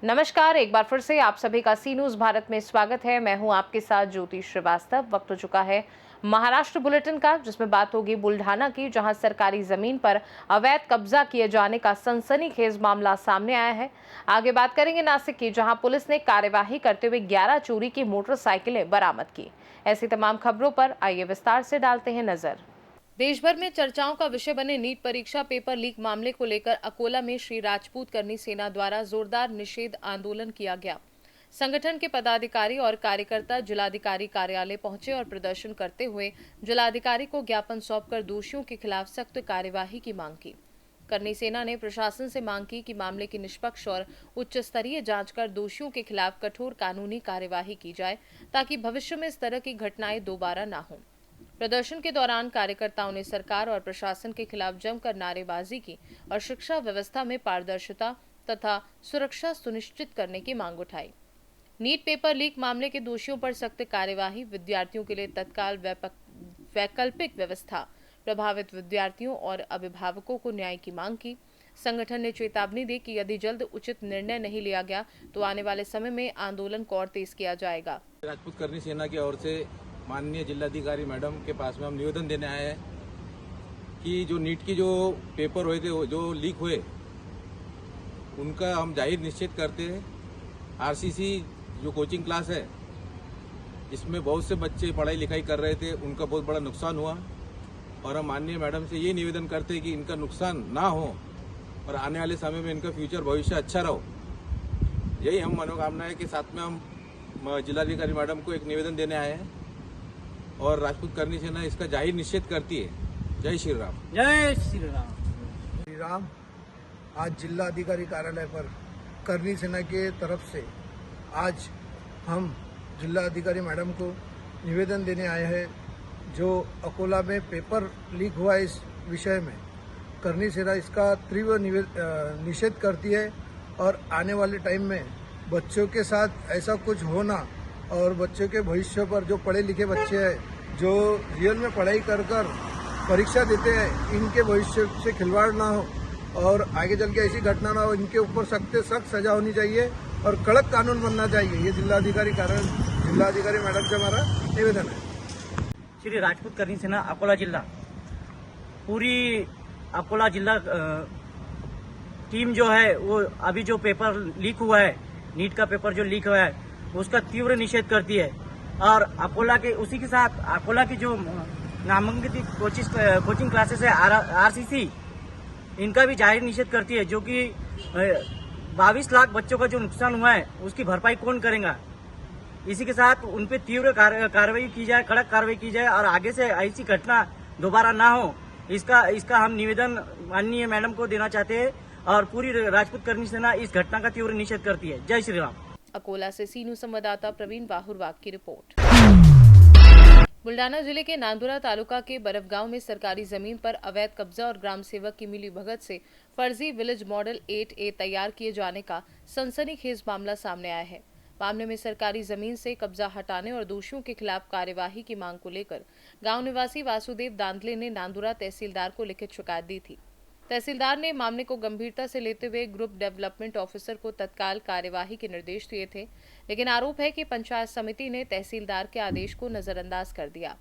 नमस्कार, एक बार फिर से आप सभी का सी न्यूज भारत में स्वागत है। मैं हूं आपके साथ ज्योति श्रीवास्तव। वक्त हो चुका है महाराष्ट्र बुलेटिन का, जिसमें बात होगी बुल्ढाना की, जहां सरकारी जमीन पर अवैध कब्जा किए जाने का सनसनीखेज मामला सामने आया है। आगे बात करेंगे नासिक की, जहां पुलिस ने कार्यवाही करते हुए 11 चोरी की मोटरसाइकिलें बरामद की। ऐसी तमाम खबरों पर आइए विस्तार से डालते हैं नजर। देश भर में चर्चाओं का विषय बने नीट परीक्षा पेपर लीक मामले को लेकर अकोला में श्री राजपूत करनी सेना द्वारा जोरदार निषेध आंदोलन किया गया। संगठन के पदाधिकारी और कार्यकर्ता जिलाधिकारी कार्यालय पहुंचे और प्रदर्शन करते हुए जिलाधिकारी को ज्ञापन सौंपकर दोषियों के खिलाफ सख्त कार्यवाही की मांग की। करनी सेना ने प्रशासन से मांग की कि मामले की निष्पक्ष और उच्च स्तरीय जांच कर दोषियों के खिलाफ कठोर कानूनी कार्यवाही की जाए, ताकि भविष्य में इस तरह की घटनाएं दोबारा न हों। प्रदर्शन के दौरान कार्यकर्ताओं ने सरकार और प्रशासन के खिलाफ जमकर नारेबाजी की और शिक्षा व्यवस्था में पारदर्शिता तथा सुरक्षा सुनिश्चित करने की मांग उठाई। नीट पेपर लीक मामले के दोषियों पर सख्त कार्यवाही, विद्यार्थियों के लिए तत्काल वैकल्पिक व्यवस्था, प्रभावित विद्यार्थियों और अभिभावकों को न्याय की मांग की। संगठन ने चेतावनी दी कि यदि जल्द उचित निर्णय नहीं लिया गया तो आने वाले समय में आंदोलन को और तेज किया जाएगा। राजपूत करनी सेना की ओर से माननीय जिलाधिकारी मैडम के पास में हम निवेदन देने आए हैं कि जो नीट की जो पेपर हुए थे, जो लीक हुए, उनका हम जाहिर निश्चित करते हैं। आरसीसी जो कोचिंग क्लास है, इसमें बहुत से बच्चे पढ़ाई लिखाई कर रहे थे, उनका बहुत बड़ा नुकसान हुआ और हम माननीय मैडम से ये निवेदन करते हैं कि इनका नुकसान ना हो और आने वाले समय में इनका फ्यूचर भविष्य अच्छा रहो। यही हम मनोकामना है कि साथ में हम जिलाधिकारी मैडम को एक निवेदन देने आए हैं और राजपूत करनी सेना इसका जाहिर निषेध करती है। जय श्री राम। जय श्री राम। श्री राम। आज जिला अधिकारी कार्यालय पर करनी सेना के तरफ से आज हम जिला अधिकारी मैडम को निवेदन देने आए हैं। जो अकोला में पेपर लीक हुआ है, इस विषय में करनी सेना इसका तीव्र निषेध करती है और आने वाले टाइम में बच्चों के साथ ऐसा कुछ होना और बच्चों के भविष्य पर, जो पढ़े लिखे बच्चे हैं, जो रियल में पढ़ाई कर परीक्षा देते हैं, इनके भविष्य से खिलवाड़ ना हो और आगे चल के ऐसी घटना ना हो। इनके ऊपर सख्त सजा होनी चाहिए और कड़क कानून बनना चाहिए। ये जिलाधिकारी मैडम से हमारा निवेदन है। श्री राजपूत करनी सेना अकोला जिला, पूरी अकोला जिला टीम जो है वो अभी जो पेपर लीक हुआ है, नीट का पेपर जो लीक हुआ है, उसका तीव्र निषेध करती है और अकोला के उसी के साथ अकोला की जो नामांकित कोचिंग क्लासेस है आरसीसी, इनका भी जाहिर निषेध करती है। जो कि 22 लाख बच्चों का जो नुकसान हुआ है, उसकी भरपाई कौन करेगा। इसी के साथ उन पे तीव्र कार्रवाई की जाए, कड़क कार्रवाई की जाए और आगे से ऐसी घटना दोबारा ना हो, इसका हम निवेदन माननीय मैडम को देना चाहते हैं और पूरी राजपूत करनी सेना इस घटना का तीव्र निषेध करती है। जय श्री राम। अकोला से सी न्यूज संवाददाता प्रवीण बाहुरवाग की रिपोर्ट। बुल्ढाना जिले के नांदुरा तालुका के बरफगांव में सरकारी जमीन पर अवैध कब्जा और ग्राम सेवक की मिलीभगत से फर्जी विलेज मॉडल 8A तैयार किए जाने का सनसनीखेज मामला सामने आया है। मामले में सरकारी जमीन से कब्जा हटाने और दोषियों के खिलाफ कार्यवाही की मांग को लेकर गांव निवासी वासुदेव दांदले ने नांदुरा तहसीलदार को लिखित शिकायत दी थी। तहसीलदार ने मामले को गंभीरता से लेते हुए ग्रुप डेवलपमेंट ऑफिसर को तत्काल कार्यवाही के निर्देश दिए थे, लेकिन आरोप है कि पंचायत समिति ने तहसीलदार के आदेश को नजरअंदाज कर दिया।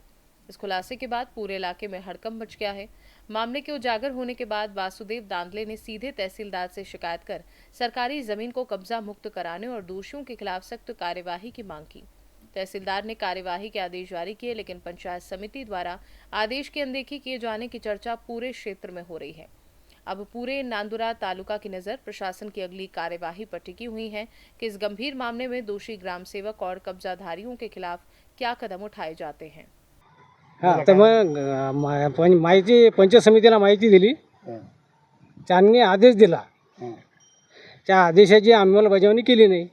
इस खुलासे के बाद पूरे इलाके में हड़कंप मच गया है। मामले के उजागर होने के बाद वासुदेव दांदले ने सीधे तहसीलदार से शिकायत कर सरकारी जमीन को कब्जा मुक्त कराने और दोषियों के खिलाफ सख्त कार्यवाही की मांग की। तहसीलदार ने कार्यवाही के आदेश जारी किए, लेकिन पंचायत समिति द्वारा आदेश की अनदेखी किए जाने की चर्चा पूरे क्षेत्र में हो रही है। अब पूरे नांदुरा तालुका की नजर प्रशासन की अगली कार्यवाही पर टिकी हुई है कि इस गंभीर मामले में दोषी ग्राम सेवक और कब्जाधारियों के खिलाफ क्या कदम उठाए जाते हैं। हाँ, तर मग माहिती पंचायत समितीला माहिती दिली, त्यांनी आदेश दिला, त्या आदेशाची अंमलबजावणी केली नाही।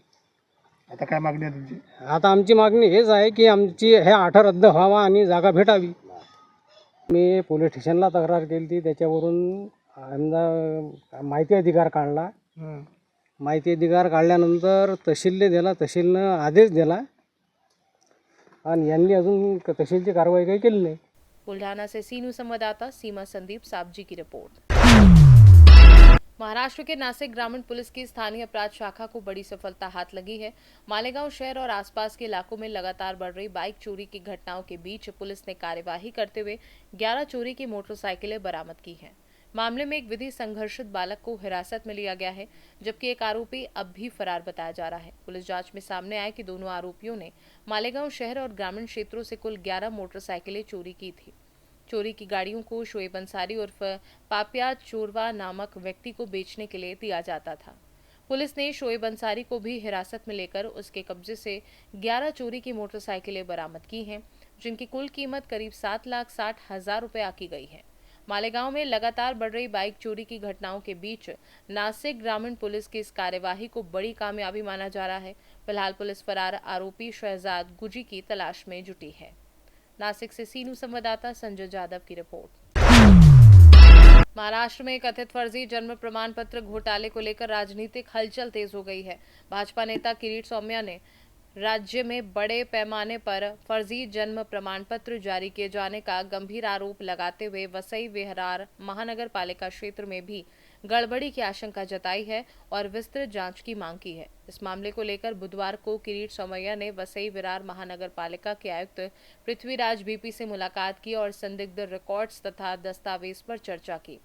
आता काय मागणी आहे तुमची? आता आमची मागणी हेच आहे की आमची हे 8 रद्द व्हावा आणि जागा भेटावी। मी पोलीस स्टेशनला तक्रार केली ती, त्याच्यावरून माहिती अधिकार काढला। माहिती अधिकार काढल्यानंतर तहसीलने दिला, तहसीलनं आदेश दिला आणि यांनी अजून तहसीलची कारवाई काही केली नाही। बुल्ढाना से सीनू संवाददाता सीमा संदीप साबजी की रिपोर्ट। महाराष्ट्र के नासिक ग्रामीण पुलिस की स्थानीय अपराध शाखा को बड़ी सफलता हाथ लगी है। मालेगांव शहर और आसपास के इलाकों में लगातार बढ़ रही बाइक चोरी की घटनाओं के बीच पुलिस ने कार्यवाही करते हुए 11 चोरी की मोटरसाइकिलें बरामद की हैं। मामले में एक विधि संघर्षित बालक को हिरासत में लिया गया है, जबकि एक आरोपी अब भी फरार बताया जा रहा है। पुलिस जांच में सामने आया कि दोनों आरोपियों ने मालेगांव शहर और ग्रामीण क्षेत्रों से कुल 11 मोटरसाइकिलें चोरी की थी। चोरी की गाड़ियों को शोएब अंसारी उर्फ पापिया चोरवा नामक व्यक्ति को बेचने के लिए दिया जाता था। पुलिस ने शोएब अंसारी को भी हिरासत में लेकर उसके कब्जे से 11 चोरी की मोटरसाइकिलें बरामद की हैं, जिनकी कुल कीमत करीब 7,60,000 रुपये आकी गई है। मालेगांव में लगातार बढ़ रही बाइक चोरी की घटनाओं के बीच नासिक ग्रामीण पुलिस की इस कार्यवाही को बड़ी कामयाबी माना जा रहा है। फिलहाल पुलिस फरार आरोपी शहजाद गुजी की तलाश में जुटी है। नासिक से सीनू संवाददाता संजय जादव की रिपोर्ट। महाराष्ट्र में कथित फर्जी जन्म प्रमाण पत्र घोटाले को लेकर राजनीतिक हलचल तेज हो गई है। भाजपा नेता किरीट सौम्या ने राज्य में बड़े पैमाने पर फर्जी जन्म प्रमाण पत्र जारी किए जाने का गंभीर आरोप लगाते हुए वसई विहार महानगर पालिका क्षेत्र में भी गड़बड़ी की आशंका जताई है और विस्तृत जांच की मांग की है। इस मामले को लेकर बुधवार को किरीट सौम्या ने वसई विहार महानगर पालिका के आयुक्त पृथ्वीराज बीपी से मुलाकात की और संदिग्ध रिकॉर्ड्स तथा दस्तावेज पर चर्चा की।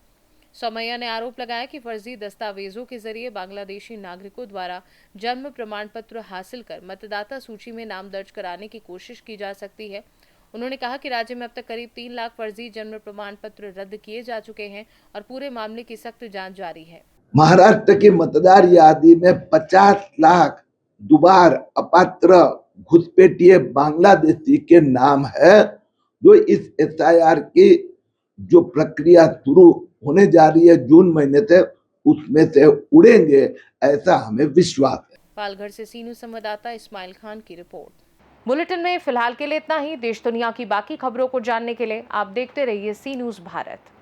सौम्या ने आरोप लगाया कि फर्जी दस्तावेजों के जरिए बांग्लादेशी नागरिकों द्वारा जन्म प्रमाण पत्र हासिल कर मतदाता सूची में नाम दर्ज कराने की कोशिश की जा सकती है। उन्होंने कहा कि राज्य में अब तक करीब 3 लाख फर्जी जन्म प्रमाण पत्र रद्द किए जा चुके हैं और पूरे मामले की सख्त जांच जारी है। महाराष्ट्र की मतदार यादी में 50 लाख दुबार अपात्र घुसपैठिए बांग्लादेशी के नाम है, जो इस एसआईआर की जो प्रक्रिया शुरू होने जा रही है जून महीने से, उसमें से उड़ेंगे, ऐसा हमें विश्वास है। पालघर से सीनू संवाददाता इस्माइल खान की रिपोर्ट। बुलेटिन में फिलहाल के लिए इतना ही। देश दुनिया की बाकी खबरों को जानने के लिए आप देखते रहिए सी न्यूज़ भारत।